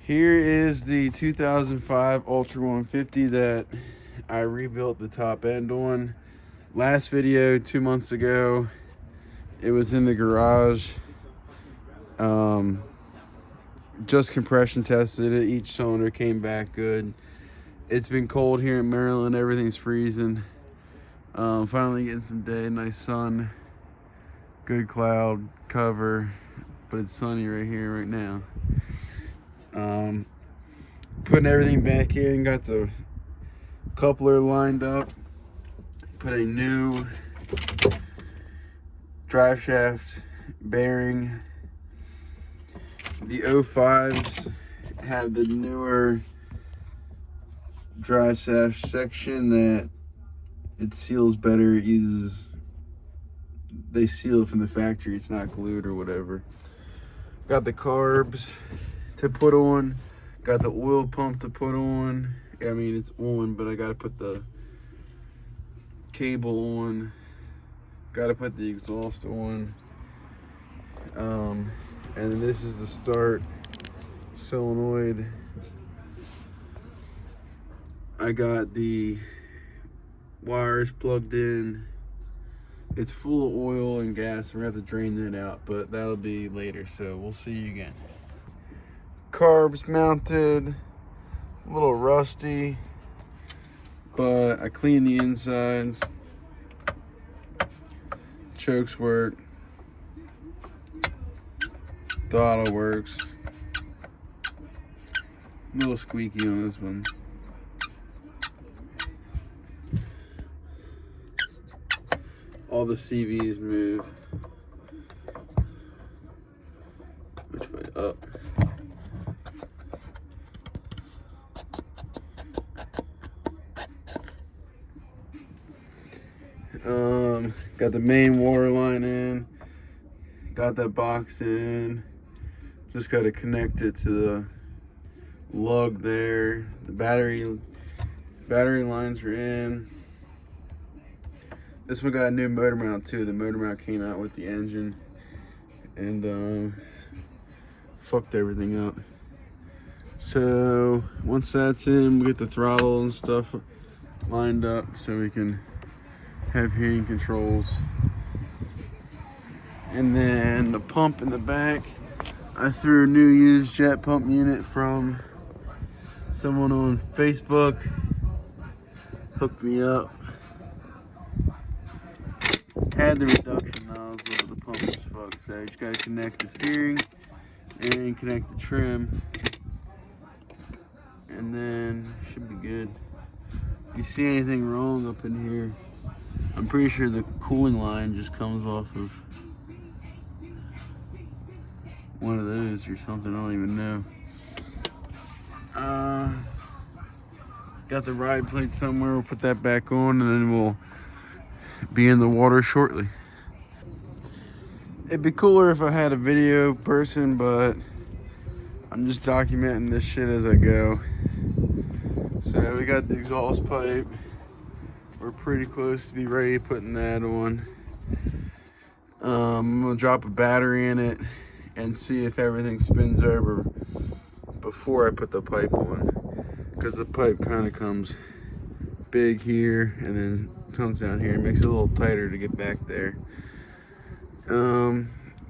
Here is the 2005 Ultra 150 that I rebuilt the top end on. Last video 2 months ago, it was in the garage. Just compression tested it. Each cylinder came back good. It's been cold here in Maryland. Everything's freezing. Finally getting some day, nice sun, good cloud cover, but it's sunny right here right now. Putting everything back in, got the coupler lined up, put a new drive shaft bearing. The 05s have the newer drive shaft section that it seals better. It uses, they seal it from the factory, it's not glued or whatever. Got the carbs to put on, got the oil pump to put on. I mean, it's on, but I gotta put the cable on, gotta put the exhaust on. And then this is the start solenoid. I got the wires plugged in. It's full of oil and gas. We're gonna have to drain that out, but that'll be later, so we'll see you again. Carbs mounted, a little rusty, but I cleaned the insides. Chokes work. Throttle works. A little squeaky on this one. All the CVs move. Which way? Up. Got the main water line in. Got that box in. Just got to connect it to the lug there. The battery lines are in. This one got a new motor mount too. The motor mount came out with the engine and fucked everything up. So once that's in, we'll get the throttle and stuff lined up so we can have heating controls. And then the pump in the back, I threw a new used jet pump unit from someone on Facebook. Hooked me up. Had the reduction nozzle, but the pump was fucked. So you just gotta connect the steering and connect the trim, and then should be good. If you see anything wrong up in here, I'm pretty sure the cooling line just comes off of one of those or something, I don't even know. Got the ride plate somewhere, we'll put that back on and then we'll be in the water shortly. It'd be cooler if I had a video person, but I'm just documenting this shit as I go. So we got the exhaust pipe. We're pretty close to be ready putting that on. I'm gonna drop a battery in it and see if everything spins over before I put the pipe on, because the pipe kind of comes big here and then comes down here. It makes it a little tighter to get back there.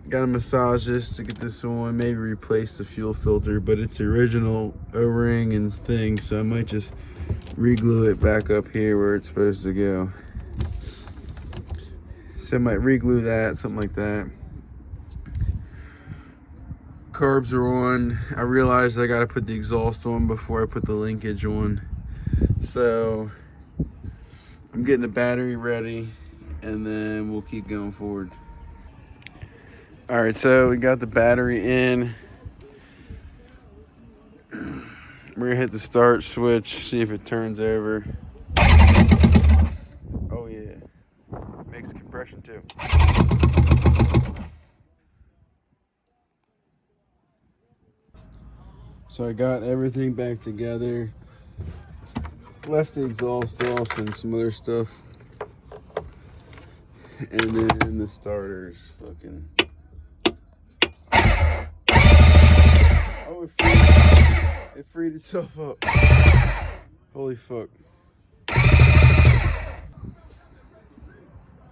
Gotta massage this to get this on, maybe replace the fuel filter, but it's the original O-ring and thing, so I might just re-glue it back up here where it's supposed to go. So I might re-glue that, something like that. Carbs are on. I realized I gotta put the exhaust on before I put the linkage on. So I'm getting the battery ready and then we'll keep going forward. All right, so we got the battery in. We're gonna hit the start switch, see if it turns over. Oh yeah, makes compression too. So I got everything back together. Left the exhaust off and some other stuff. And then the starter's fucking... Oh, it feels... freed itself up. Holy fuck.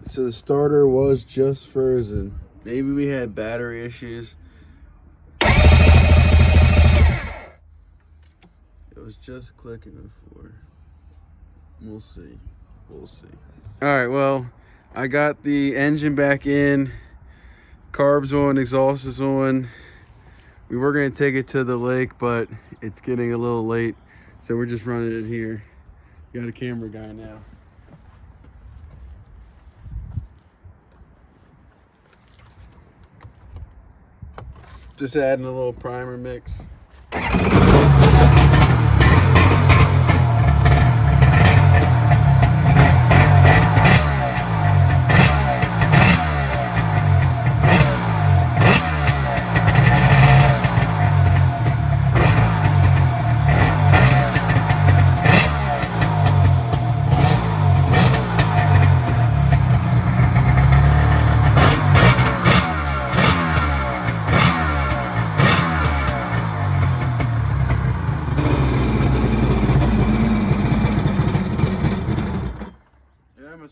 So the starter was just frozen. Maybe we had battery issues. It was just clicking before. We'll see. We'll see. All right, well, I got the engine back in. Carbs on, exhaust is on. We were gonna take it to the lake, but it's getting a little late, so we're just running it here. Got a camera guy now. Just adding a little primer mix.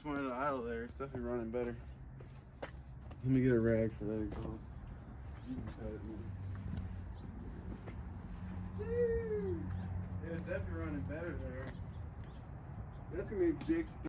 Wanted to idle there. It's definitely running better. Let me get a rag for that exhaust. You can cut it more. Yeah, it's definitely running better there. That's gonna be Jake's